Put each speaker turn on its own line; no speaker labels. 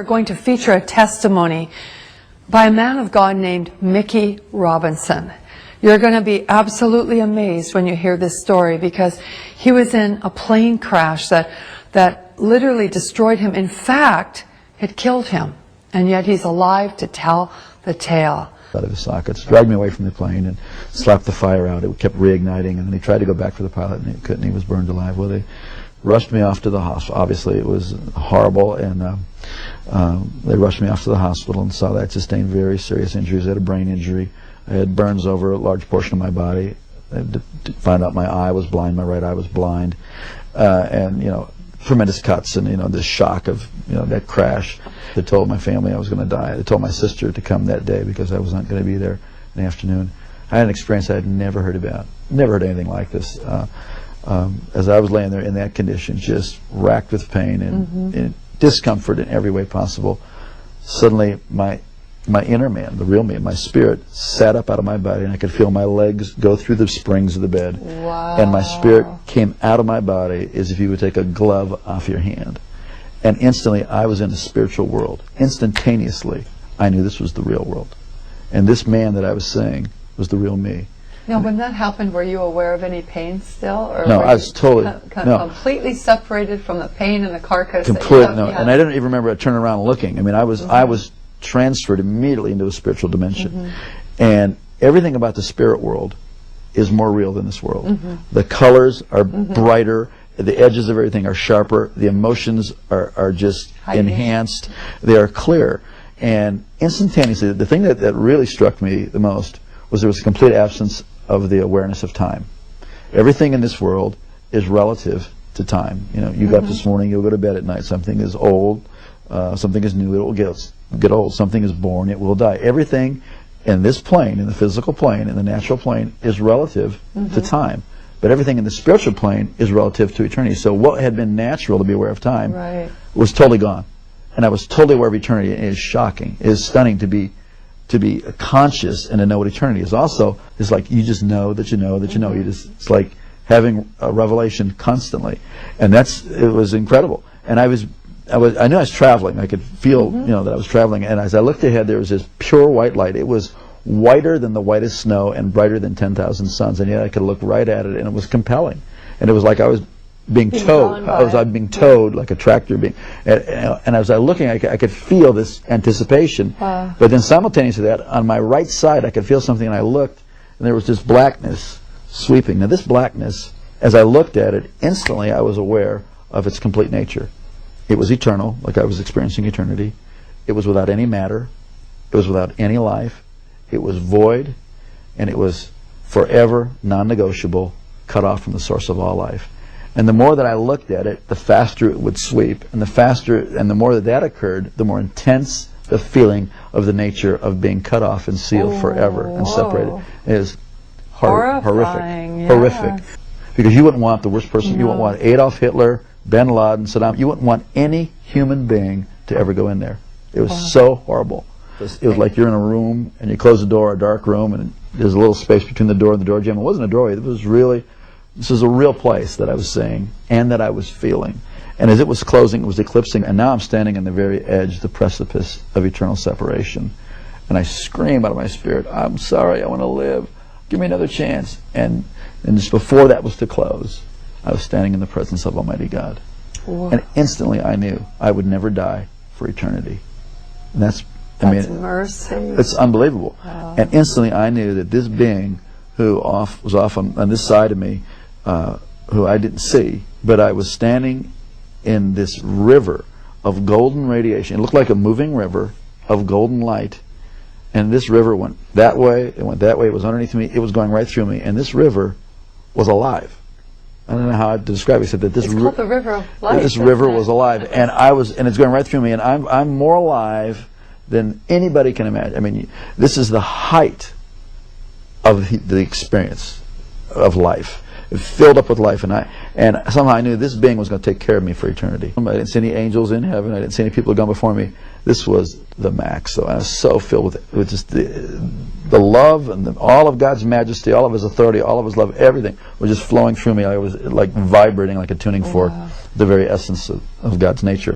We're going to feature a testimony by a man of God named Mickey Robinson. You're going to be absolutely amazed when you hear this story, because he was in a plane crash that literally destroyed him. In fact, it killed him. And yet he's alive to tell the tale.
Out of his sockets, dragged me away from the plane and slapped the fire out. It kept reigniting, and then he tried to go back for the pilot, and he couldn't. He was burned alive. Well, they rushed me off to the hospital. Obviously, it was horrible, and they rushed me off to the hospital and saw that I sustained very serious injuries. I had a brain injury. I had burns over a large portion of my body. I had to find out my eye was blind, my right eye was blind, and tremendous cuts, and this shock of that crash. They told my family I was going to die. They told my sister to come that day because I was not going to be there in the afternoon. I had an experience I had never heard about. Never heard anything like this. As I was laying there in that condition, just racked with pain and discomfort in every way possible, suddenly my inner man, the real me, my spirit, sat up out of my body, and I could feel my legs go through the springs of the bed.
Wow.
And my spirit came out of my body as if you would take a glove off your hand. And instantly I was in a spiritual world. Instantaneously I knew this was the real world. And this man that I was seeing was the real me.
Now, when that happened, were you aware of any pain still? Or
no, I was totally
completely separated from the pain and the carcass?
Completely, no. And I didn't even remember turning around and looking. I mean, I was transferred immediately into a spiritual dimension. And everything about the spirit world is more real than this world. The colors are brighter. The edges of everything are sharper. The emotions are just enhanced. They are clear. And instantaneously, the thing that really struck me the most was there was a complete absence of the awareness of time. Everything in this world is relative to time. You got up this morning, you'll go to bed at night. Something is old, something is new, it will get old. Something is born, it will die. Everything in this plane, in the physical plane, in the natural plane, is relative to time. But everything in the spiritual plane is relative to eternity. So what had been natural to be aware of time was totally gone. And I was totally aware of eternity. It is shocking. It is stunning to be conscious and to know what eternity is. Also, it's like you just know that you know that you know. It's like having a revelation constantly. And it was incredible. And I knew I was traveling. I could feel that I was traveling. And as I looked ahead, there was this pure white light. It was whiter than the whitest snow and brighter than 10,000 suns, and yet I could look right at it, and it was compelling. And it was like I was being towed. I was being towed like a tractor being. And as I was looking, I could feel this anticipation. But then simultaneously that, on my right side, I could feel something, and I looked, and there was this blackness sweeping. Now this blackness, as I looked at it, instantly I was aware of its complete nature. It was eternal, like I was experiencing eternity. It was without any matter. It was without any life. It was void, and it was forever non-negotiable, cut off from the source of all life. And the more that I looked at it, the faster it would sweep, and the more that occurred, the more intense the feeling of the nature of being cut off and sealed forever and separated. It is horrific. Because you wouldn't want the worst person. You wouldn't want Adolf Hitler, bin Laden, Saddam. You wouldn't want any human being to ever go in there. It was so horrible. It was like you're in a room and you close the door, a dark room, and there's a little space between the door and the door jamb. It wasn't a doorway. This was a real place that I was seeing and that I was feeling. And as it was closing, it was eclipsing, and now I'm standing on the very edge, the precipice of eternal separation. And I scream out of my spirit, I'm sorry, I want to live. Give me another chance. And just before that was to close, I was standing in the presence of Almighty God. Whoa. And instantly I knew I would never die for eternity. And that's
mercy.
It's unbelievable. Wow. And instantly I knew that this being who was off on this side of me, who I didn't see, but I was standing in this river of golden radiation. It looked like a moving river of golden light. And this river went that way, it went that way, it was underneath me, it was going right through me, and this river was alive. I don't know how to describe it, except that
it's called the river of life.
This river was alive, and it's going right through me, and I'm more alive than anybody can imagine. I mean, this is the height of the experience of life. It filled up with life, and somehow I knew this being was going to take care of me for eternity. I didn't see any angels in heaven. I didn't see any people who had gone before me. This was the max. So I was so filled with just the love and all of God's majesty, all of His authority, all of His love. Everything was just flowing through me. I was like vibrating like a tuning fork, the very essence of God's nature.